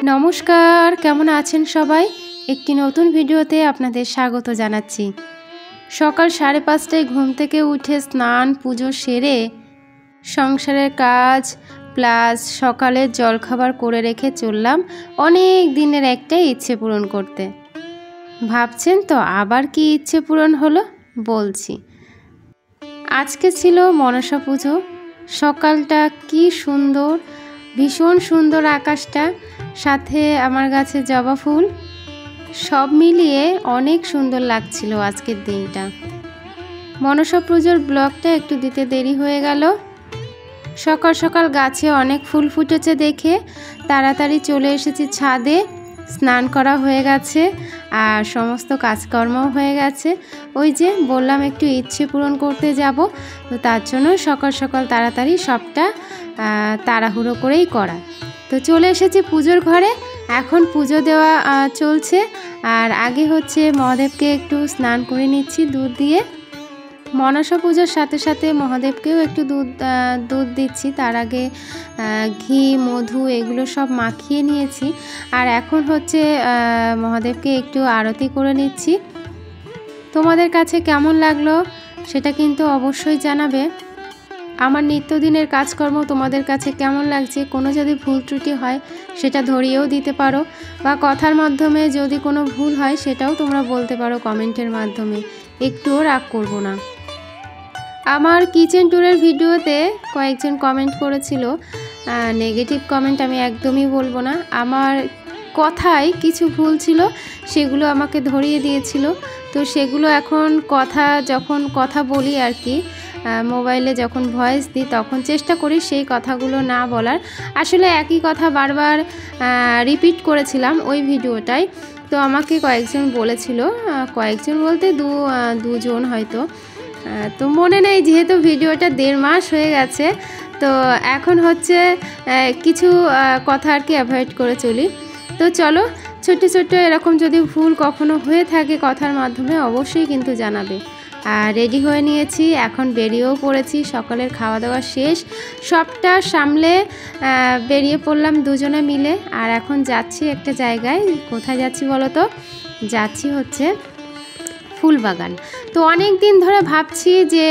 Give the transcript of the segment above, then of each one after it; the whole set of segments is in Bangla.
নমস্কার, কেমন আছেন সবাই? একটি নতুন ভিডিওতে আপনাদের স্বাগত জানাচ্ছি। সকাল 5:30টায় ঘুম থেকে উঠে স্নান পুজো সেরে সংসারের কাজ প্লাস সকালের জলখাবার করে রেখে চললাম অনেক দিনের একটা ইচ্ছে পূরণ করতে। ভাবছেন তো আবার কি ইচ্ছে পূরণ হলো? বলছি। আজকে ছিল মনসা পুজো। সকালটা কি সুন্দর, ভীষণ সুন্দর আকাশটা, সাথে আমার গাছে জবা ফুল, সব মিলিয়ে অনেক সুন্দর লাগছিল আজকের দিনটা। মনসা পুজোর ব্লগটা একটু দিতে দেরি হয়ে গেল। সকাল সকাল গাছে অনেক ফুল ফুটেছে দেখে তাড়াতাড়ি চলে এসেছি ছাদে। স্নান করা হয়ে গেছে আর সমস্ত কাজকর্মও হয়ে গেছে। ওই যে বললাম একটু ইচ্ছে পূরণ করতে যাব, তো তার জন্য সকাল সকাল তাড়াতাড়ি সবটা তাড়াহুড়ো করেই করা। তো চলে এসেছি পুজোর ঘরে, এখন পুজো দেওয়া চলছে। আর আগে হচ্ছে মহাদেবকে একটু স্নান করে নিচ্ছি দুধ দিয়ে। মনসা পুজোর সাথে সাথে মহাদেবকেও একটু দুধ দিচ্ছি। তার আগে ঘি মধু এগুলো সব মাখিয়ে নিয়েছি। আর এখন হচ্ছে মহাদেবকে একটু আরতি করে নিচ্ছি। তোমাদের কাছে কেমন লাগলো সেটা কিন্তু অবশ্যই জানাবে। আমার নিত্যদিনের কাজকর্ম তোমাদের কাছে কেমন লাগছে, কোনো যদি ভুল ত্রুটি হয় সেটা ধরিয়েও দিতে পারো, বা কথার মাধ্যমে যদি কোনো ভুল হয় সেটাও তোমরা বলতে পারো কমেন্টের মাধ্যমে, একটুও রাগ করব না। আমার কিচেন ট্যুরের ভিডিওতে কয়েকজন কমেন্ট করেছিল, নেগেটিভ কমেন্ট আমি একদমই বলবো না। আমার কথায় কিছু ভুল ছিল, সেগুলো আমাকে ধরিয়ে দিয়েছিল। তো সেগুলো এখন যখন কথা বলি আর কি, মোবাইলে যখন ভয়েস দিই তখন চেষ্টা করি সেই কথাগুলো না বলার। আসলে একই কথা বারবার রিপিট করেছিলাম ওই ভিডিওটায়। তো আমাকে কয়েকজন বলেছিল, কয়েকজন বলতে দুজন হয়তো, তো মনে নেই, যেহেতু ভিডিওটা 1.5 মাস হয়ে গেছে। তো এখন হচ্ছে কিছু কথা আর কি অ্যাভয়েড করে চলি। তো চলো, ছোট্ট ছোট্ট এরকম যদি ভুল কখনো হয়ে থাকে কথার মাধ্যমে অবশ্যই কিন্তু জানাবে। আর রেডি হয়ে নিয়েছি, এখন বেরিয়েও পড়েছি। সকালের খাওয়া দাওয়া শেষ, সবটা সামলে বেরিয়ে পড়লাম দুজনে মিলে। আর এখন যাচ্ছি একটা জায়গায়। কোথায় যাচ্ছি বলো তো? যাচ্ছি হচ্ছে ফুল বাগান। তো অনেক দিন ধরে ভাবছি যে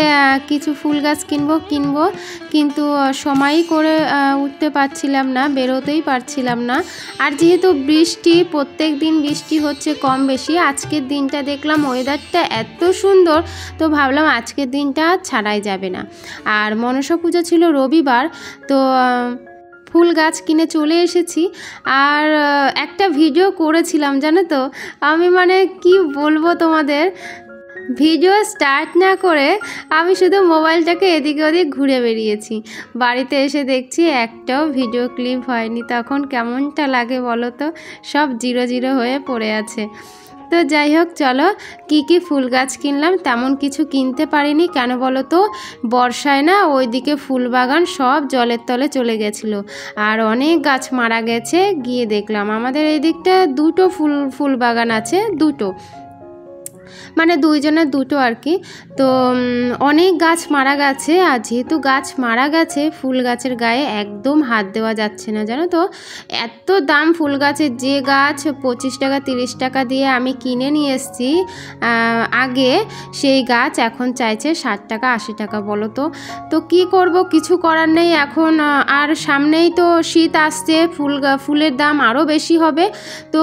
কিছু ফুল গাছ কিনবো, কিন্তু সময়ই করে উঠতে পারছিলাম না, বেরোতেই পারছিলাম না। আর যেহেতু বৃষ্টি, প্রত্যেক দিন বৃষ্টি হচ্ছে কম বেশি, আজকের দিনটা দেখলাম ওয়েদারটা এত সুন্দর, তো ভাবলাম আজকের দিনটা ছাড়াই যাবে না। আর মনসা পুজো ছিল রবিবার, তো ফুল গাছ কিনে চলে এসেছি। আর একটা ভিডিও করেছিলাম জানো তো, আমি মানে কি বলবো তোমাদের, ভিডিও স্টার্ট না করে আমি শুধু মোবাইলটাকে এদিকে ওদিক ঘুরে বেরিয়েছি। বাড়িতে এসে দেখছি একটাও ভিডিও ক্লিপ হয়নি। তখন কেমনটা লাগে বলো তো, সব 0 হয়ে পড়ে আছে। তো যাই হোক, চলো কি ফুল গাছ কিনলাম, তেমন কিছু কিনতে পারিনি। কেন বলো তো, বর্ষায় না ওইদিকে ফুল বাগান সব জলের তলে চলে গেছিলো, আর অনেক গাছ মারা গেছে। গিয়ে দেখলাম আমাদের এই দিকটা 2টো ফুল বাগান আছে, 2টো, মানে 2জনের 2টো আর কি। তো অনেক গাছ মারা গেছে। আর যেহেতু গাছ মারা গেছে, ফুল গাছের গায়ে একদম হাত দেওয়া যাচ্ছে না জানো তো। এত দাম ফুল গাছের, যে গাছ 25 টাকা 30 টাকা দিয়ে আমি কিনে নিয়ে এসেছি আগে, সেই গাছ এখন চাইছে 60 টাকা 80 টাকা, বলো তো। তো কি করব, কিছু করার নেই এখন। আর সামনেই তো শীত আসছে, ফুলের দাম আরও বেশি হবে। তো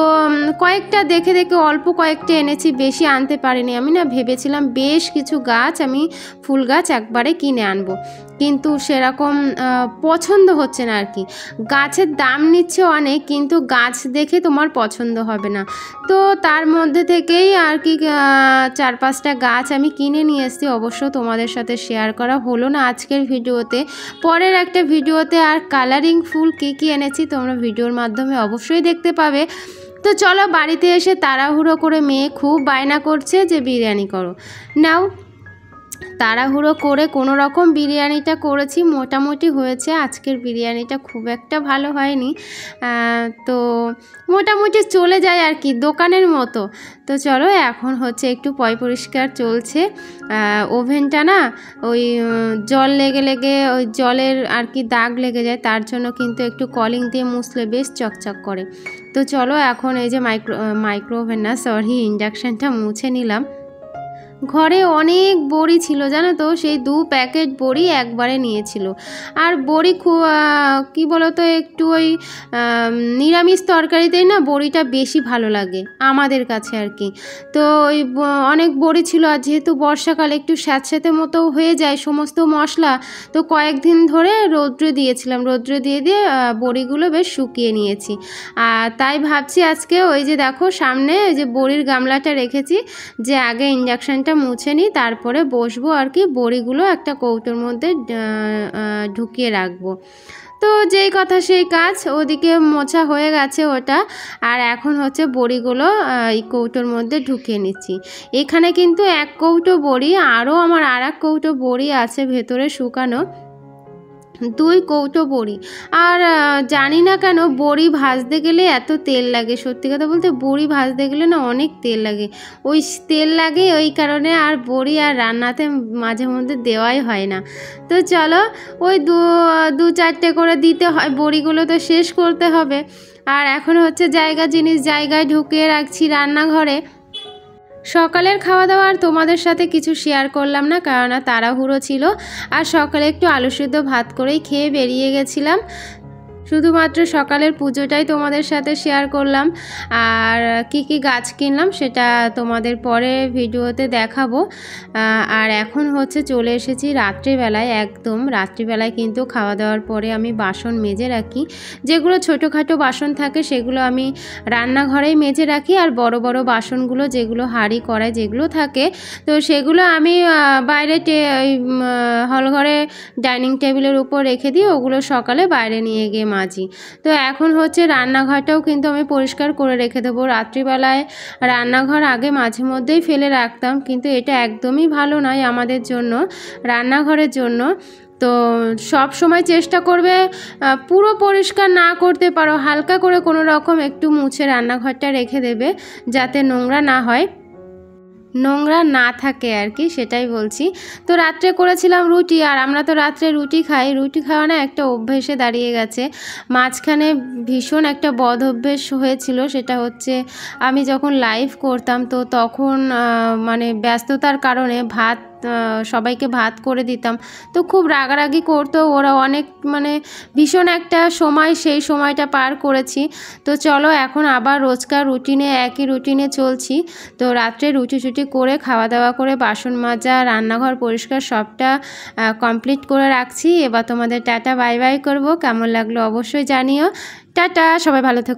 কয়েকটা দেখে অল্প কয়েকটা এনেছি, বেশি আনতে পারিনি। আমি না ভেবেছিলাম বেশ কিছু গাছ, আমি ফুল গাছ একবারে কিনে আনবো, কিন্তু সেরকম পছন্দ হচ্ছে না আর কি। গাছের দাম নিচ্ছে অনেক, কিন্তু গাছ দেখে তোমার পছন্দ হবে না। তো তার মধ্যে থেকেই আর কি 4-5টা গাছ আমি কিনে নিয়ে এসেছি। অবশ্য তোমাদের সাথে শেয়ার করা হলো না আজকের ভিডিওতে, পরের একটা ভিডিওতে। আর কালারিং ফুল কি এনেছি তোমরা ভিডিওর মাধ্যমে অবশ্যই দেখতে পাবে। তো চলো, বাড়িতে এসে তাড়াহুড়ো করে মেয়ে খুব বায়না করছে যে বিরিয়ানি করো, নাও তাড়াহুড়ো করে কোনো রকম বিরিয়ানিটা করেছি, মোটামুটি হয়েছে। আজকের বিরিয়ানিটা খুব একটা ভালো হয়নি, তো মোটামুটি চলে যায় আর কি, দোকানের মতো। তো চলো এখন হচ্ছে একটু পরিষ্কার চলছে। ওভেনটা না ওই জল লেগে লেগে ওই জলের আর কি দাগ লেগে যায়, তার জন্য কিন্তু একটু কলিং দিয়ে মুছলে বেশ চকচক করে। তো চলো এখন এই যে মাইক্রো ওভেন না সরি ইন্ডাকশানটা মুছে নিলাম। ঘরে অনেক বড়ি ছিল জানো তো, সেই 2 প্যাকেট বড়ি একবারে নিয়েছিল। আর বড়ি কী বলতো, একটু ওই নিরামিষ তরকারিতেই না বড়িটা বেশি ভালো লাগে আমাদের কাছে আর কি। তো ওই অনেক বড়ি ছিল, আর যেহেতু বর্ষাকাল একটু স্যাঁতস্যাঁতে মতো হয়ে যায় সমস্ত মশলা, তো কয়েকদিন ধরে রৌদ্রে দিয়েছিলাম, রৌদ্রে দিয়ে বড়িগুলো বেশ শুকিয়ে নিয়েছি। আর তাই ভাবছি আজকে ওই যে দেখো সামনে ওই যে বড়ির গামলাটা রেখেছি, যে আগে ইন্ডাকশানটা মুছে নিই, তারপরে বসবো আর কি, বড়িগুলো একটা কৌটোর মধ্যে ঢুকিয়ে রাখবো। তো যেই কথা সেই কাজ, ওদিকে মোছা হয়ে গেছে ওটা, আর এখন হচ্ছে বড়িগুলো এই কৌটোর মধ্যে ঢুকিয়ে নিচ্ছি। এখানে কিন্তু 1 কৌটো বড়ি, আরও আমার আর 1 কৌটো বড়ি আছে ভেতরে শুকানো, 2 কৌটো বড়ি। আর জানি না কেন বড়ি ভাজতে গেলে এত তেল লাগে, সত্যি কথা বলতে বড়ি ভাজতে গেলে না অনেক তেল লাগে, ওই তেল লাগে ওই কারণে আর বড়ি আর রান্নাতে মাঝে মধ্যে দেওয়াই হয় না। তো চলো ওই 2-4টে করে দিতে হয়, বড়িগুলো তো শেষ করতে হবে। আর এখন হচ্ছে জিনিস জায়গায় ঢুকিয়ে রাখছি রান্নাঘরে। সকালের খাওয়া দাওয়া আর তোমাদের সাথে কিছু শেয়ার করলাম না, কেননা তাড়াহুড়ো ছিল। আর সকালে একটু আলু সিদ্ধ ভাত করেই খেয়ে বেরিয়ে গেছিলাম। শুধুমাত্র সকালের পুজোটাই তোমাদের সাথে শেয়ার করলাম। আর কি গাছ কিনলাম সেটা তোমাদের পরে ভিডিওতে দেখাবো। আর এখন হচ্ছে চলে এসেছি রাত্রিবেলায়, একদম রাত্রিবেলায় কিন্তু খাওয়া দাওয়ার পরে আমি বাসন মেজে রাখি। যেগুলো ছোটোখাটো বাসন থাকে সেগুলো আমি রান্নাঘরেই মেজে রাখি, আর বড় বড় বাসনগুলো যেগুলো হাঁড়ি কড়াই যেগুলো থাকে, তো সেগুলো আমি বাইরে ওই হলঘরে ডাইনিং টেবিলের উপর রেখে দিই, ওগুলো সকালে বাইরে নিয়ে গিয়ে মাজি। তো এখন হচ্ছে রান্নাঘরটাও কিন্তু আমি পরিষ্কার করে রেখে দেবো। রাত্রিবেলায় রান্নাঘর আগে মাঝে মধ্যেই ফেলে রাখতাম, কিন্তু এটা একদমই ভালো নয় আমাদের জন্য, রান্নাঘরের জন্য। তো সব সময় চেষ্টা করবে পুরো পরিষ্কার না করতে পারো, হালকা করে কোনো রকম একটু মুছে রান্নাঘরটা রেখে দেবে, যাতে নোংরা না থাকে আর কি, সেটাই বলছি। তো রাত্রে করেছিলাম রুটি, আর আমরা তো রাত্রে রুটি খাই, রুটি খাওয়া না একটা অভ্যেসে দাঁড়িয়ে গেছে। মাঝখানে ভীষণ একটা বদ অভ্যেস হয়েছিল, সেটা হচ্ছে আমি যখন লাইভ করতাম, তো তখন মানে ব্যস্ততার কারণে সবাইকে ভাত করে দিতাম, তো খুব রাগারাগি করতো ওরা, অনেক মানে ভীষণ একটা সময়, সেই সময়টা পার করেছি। তো চলো এখন আবার রোজকার একই রুটিনে চলছি। তো রাত্রে রুটি করে খাওয়া দাওয়া করে বাসন মাজা রান্নাঘর পরিষ্কার সবটা কমপ্লিট করে রাখছি। এবার তোমাদের টাটা বাই বাই করবো। কেমন লাগলো অবশ্যই জানিও। টাটা, সবাই ভালো থেকো।